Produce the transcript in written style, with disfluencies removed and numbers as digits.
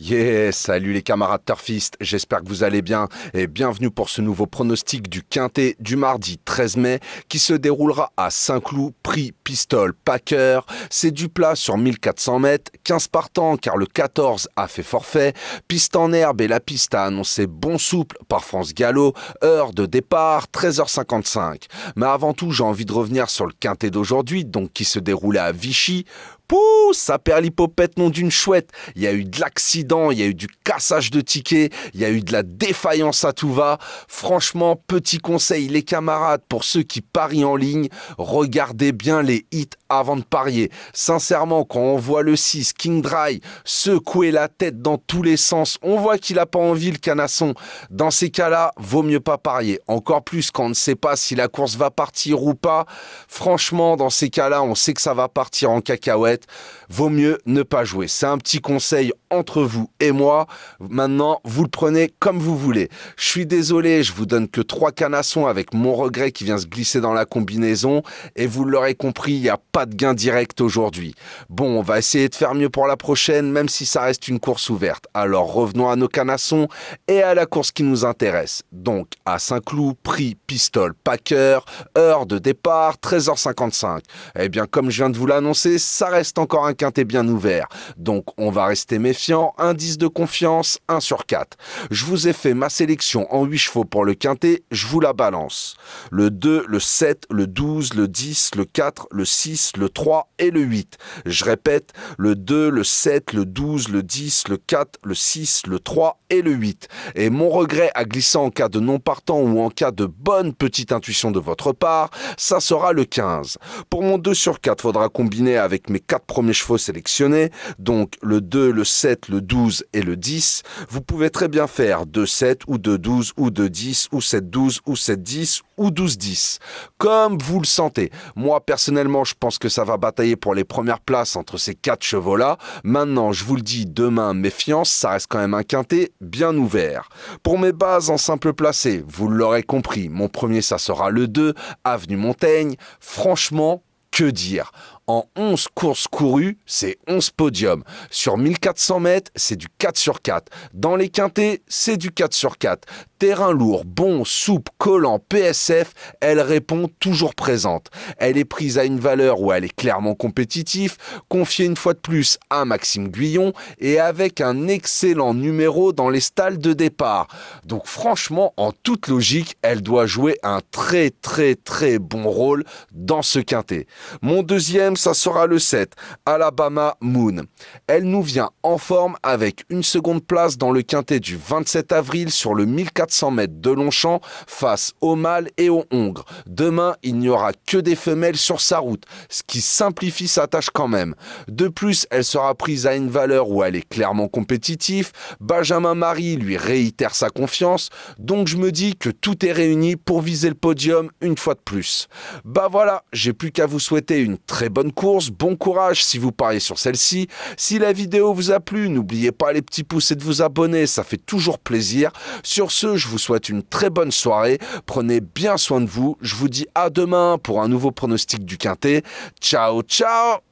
Yeah, salut les camarades turfistes, j'espère que vous allez bien et bienvenue pour ce nouveau pronostic du Quintet du mardi 13 mai qui se déroulera à Saint-Cloud, prix Pistole Packer. C'est du plat sur 1400 mètres, 15 partants car le 14 a fait forfait, piste en herbe et la piste a annoncé bon souple par France Gallo, heure de départ 13h55. Mais avant tout, j'ai envie de revenir sur le Quintet d'aujourd'hui, donc qui se déroulait à Vichy. Pouh, ça perd l'hypopète nom d'une chouette. Il y a eu de l'accident, il y a eu du cassage de tickets, il y a eu de la défaillance à tout va. Franchement, petit conseil les camarades, pour ceux qui parient en ligne, regardez bien les hits avant de parier. Sincèrement, quand on voit le 6 King Dry secouer la tête dans tous les sens, on voit qu'il a pas envie le canasson. Dans ces cas-là, vaut mieux pas parier. Encore plus quand on ne sait pas si la course va partir ou pas. Franchement, dans ces cas-là, on sait que ça va partir en cacahuète. Vaut mieux ne pas jouer. C'est un petit conseil entre vous et moi. Maintenant, vous le prenez comme vous voulez. Je suis désolé, je vous donne que 3 canassons avec mon regret qui vient se glisser dans la combinaison. Et vous l'aurez compris, il n'y a pas de gain direct aujourd'hui. Bon, on va essayer de faire mieux pour la prochaine, même si ça reste une course ouverte. Alors revenons à nos canassons et à la course qui nous intéresse. Donc, à Saint-Cloud, prix Pistole Packer, heure de départ 13h55. Eh bien, comme je viens de vous l'annoncer, ça reste encore un quintet bien ouvert. Donc, on va rester méfiant. Indice de confiance, 1 sur 4. Je vous ai fait ma sélection en 8 chevaux pour le quintet. Je vous la balance. Le 2, le 7, le 12, le 10, le 4, le 6, le 3 et le 8. Je répète, le 2, le 7, le 12, le 10, le 4, le 6, le 3 et le 8. Et mon regret à glisser en cas de non partant ou en cas de bonne petite intuition de votre part, ça sera le 15. Pour mon 2 sur 4, faudra combiner avec mes 4 premiers chevaux sélectionnés, donc le 2, le 7, le 12 et le 10. Vous pouvez très bien faire 2-7 ou 2-12 ou 2-10 ou 7-12 ou 7-10 ou 12-10, comme vous le sentez. Moi, personnellement, je pense que ça va batailler pour les premières places entre ces 4 chevaux-là. Maintenant, je vous le dis, demain, méfiance, ça reste quand même un quintet bien ouvert. Pour mes bases en simple placé, vous l'aurez compris, mon premier, ça sera le 2, Avenue Montaigne. Franchement, que dire? En 11 courses courues, c'est 11 podiums. Sur 1400 mètres, c'est du 4 sur 4. Dans les quintets, c'est du 4 sur 4. Terrain lourd, bon, souple, collant, PSF, elle répond toujours présente. Elle est prise à une valeur où elle est clairement compétitive, confiée une fois de plus à Maxime Guyon et avec un excellent numéro dans les stalles de départ. Donc franchement, en toute logique, elle doit jouer un très bon rôle dans ce quintet. Mon deuxième, ça sera le 7, Alabama Moon. Elle nous vient en forme avec une seconde place dans le quintet du 27 avril sur le 1400 mètres de Longchamp face au mâle et au hongre. Demain, il n'y aura que des femelles sur sa route, ce qui simplifie sa tâche quand même. De plus, elle sera prise à une valeur où elle est clairement compétitive. Benjamin Marie lui réitère sa confiance, donc je me dis que tout est réuni pour viser le podium une fois de plus. Bah voilà, j'ai plus qu'à vous souhaiter une très bonne course, bon courage si vous pariez sur celle-ci. Si la vidéo vous a plu, n'oubliez pas les petits pouces et de vous abonner, ça fait toujours plaisir. Sur ce, je vous souhaite une très bonne soirée, prenez bien soin de vous, je vous dis à demain pour un nouveau pronostic du quintet. Ciao, ciao!